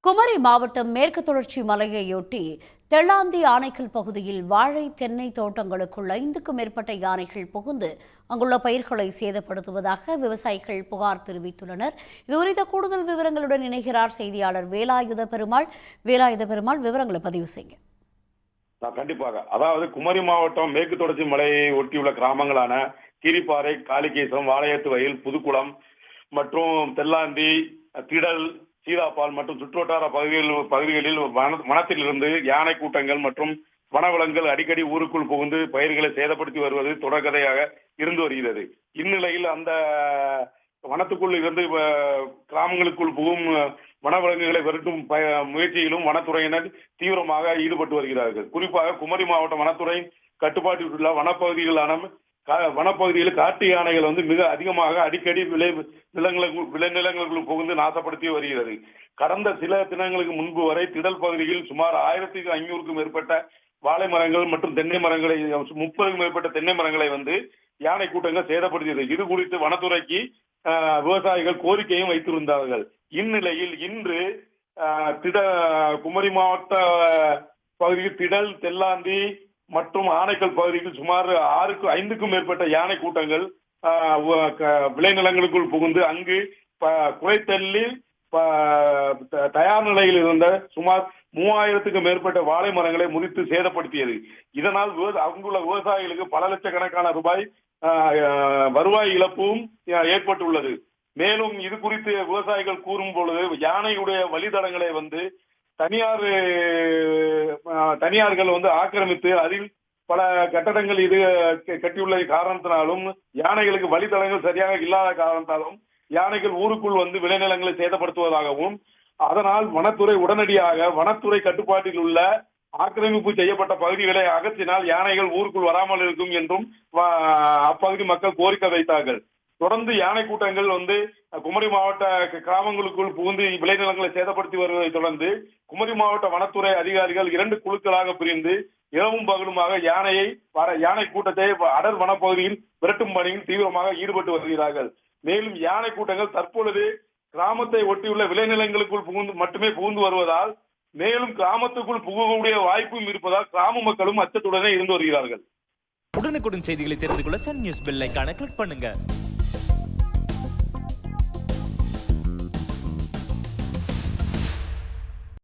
குமரி மாவட்டம் மேற்கு தொடர்ச்சி மலையையொட்டி தெள்ளாந்தி ஆனைக்கல் பகுதியில் வாழை தென்னை தோட்டங்களுக்குள் 5க்கும் மேற்பட்ட யானைகள் புகுந்து அங்குள்ள பயிர்களை சேதப்படுத்துவதாக விவசாயிகள் புகார் தெரிவித்துள்ளனர். இதுகுறித்த கூடுதல் விவரங்களுடன் இணைகிறார் செய்தியாளர் வேலாயுத பெருமாள். விவரங்களை பதிவு செய்ய. கண்டிப்பாக. அதாவது குமரி மாவட்டம் மேற்கு தொடர்ச்சி மலையை ஒட்டியுள்ள கிராமங்களான கீரிப்பாறை, காளிகேசம், வாளையத்து வயல், புதுக்குளம் மற்றும் தெல்லாந்தி, திடல், சீதாப்பால் மற்றும் சுற்றுவட்டார பகுதிகளில் வனத்திலிருந்து யானை கூட்டங்கள் மற்றும் வனவிலங்குகள் அடிக்கடி ஊருக்குள் புகுந்து பயிர்களை சேதப்படுத்தி வருவது தொடர்கதையாக இருந்து வருகிறது. இந்நிலையில் அந்த வனத்துக்குள் இருந்து கிராமங்களுக்குள் புகும் வனவிலங்குகளை விரட்டும் முயற்சியிலும் வனத்துறையினர் தீவிரமாக ஈடுபட்டு வருகிறார்கள். குறிப்பாக குமரி மாவட்ட வனத்துறை கட்டுப்பாட்டில் உள்ள வனப்பகுதியில் காட்டு யானைகள் மிக அதிகமாக அடிக்கடி விளைநிலங்களுக்குள் புகுந்து நாசப்படுத்தி வருகிறது. கடந்த சில தினங்களுக்கு முன்பு வரை திடல் பகுதியில் சுமார் 1500க்கும் மேற்பட்ட வாழை மரங்கள் மற்றும் தென்னை மரங்களை 30க்கும் மேற்பட்ட தென்னை மரங்களை யானை கூட்டங்கள் சேதப்படுத்தியது. இது குறித்து வனத்துறைக்கு விவசாயிகள் கோரிக்கையும் வைத்திருந்தார்கள். இந்நிலையில் இன்று குமரி மாவட்ட பகுதியில் திடல், தெல்லாந்தி மற்றும் ஆனைக்கல் பகுதியில் சுமார் 5க்கும் மேற்பட்ட யானை கூட்டங்கள் விளைநிலங்களுக்குள் புகுந்து அங்கு குறைத்தள்ளி தயார் நிலையில் இருந்த சுமார் 3000க்கும் மேற்பட்ட வாழை மரங்களை முறித்து சேதப்படுத்தியது. இதனால் அங்குள்ள விவசாயிகளுக்கு பல லட்சக்கணக்கான ரூபாய் வருவாய் இழப்பும் ஏற்பட்டுள்ளது. மேலும் இது குறித்து விவசாயிகள் கூறும் பொழுது யானையுடைய வழித்தடங்களை தனியார்கள் ஆக்கிரமித்து அதில் பல கட்டடங்கள் இது கட்டியுள்ள காரணத்தினாலும் யானைகளுக்கு வழித்தடங்கள் சரியாக இல்லாத காரணத்தாலும் யானைகள் ஊருக்குள் விளைநிலங்களை சேதப்படுத்துவதாகவும் அதனால் வனத்துறை உடனடியாக வனத்துறை கட்டுப்பாட்டில் உள்ள ஆக்கிரமிப்பு செய்யப்பட்ட பகுதிகளை அகற்றினால் யானைகள் ஊருக்குள் வராமல் இருக்கும் என்றும் அப்பகுதி மக்கள் கோரிக்கை வைத்தார்கள். தொடர்ந்து யானை கூட்டங்கள் குமரி மாவட்ட கிராமங்களுக்குள் புகுந்து விளைநிலங்களை சேதப்படுத்தி வருவதை தொடர்ந்து குமரி மாவட்ட வனத்துறை அதிகாரிகள் 2 குழுக்களாக பிரிந்து இரவும் பகலுமாக யானை கூட்டத்தை அடர் வனப்பகுதியில் விரட்டும் பணியில் தீவிரமாக ஈடுபட்டு வருகிறார்கள். மேலும் யானை கூட்டங்கள் தற்பொழுது கிராமத்தை ஒட்டியுள்ள விளைநிலங்களுக்குள் மட்டுமே புகுந்து வருவதால் மேலும் கிராமத்துக்குள் புகக்கூடிய வாய்ப்பும் இருப்பதால் கிராம மக்களும் அச்சத்துடனே இருந்து வருகிறார்கள். உடனுக்குடன் செய்திகளை தெரிந்து கொள்ள சன் நியூஸ் பெல் ஐகானை கிளிக் பண்ணுங்க.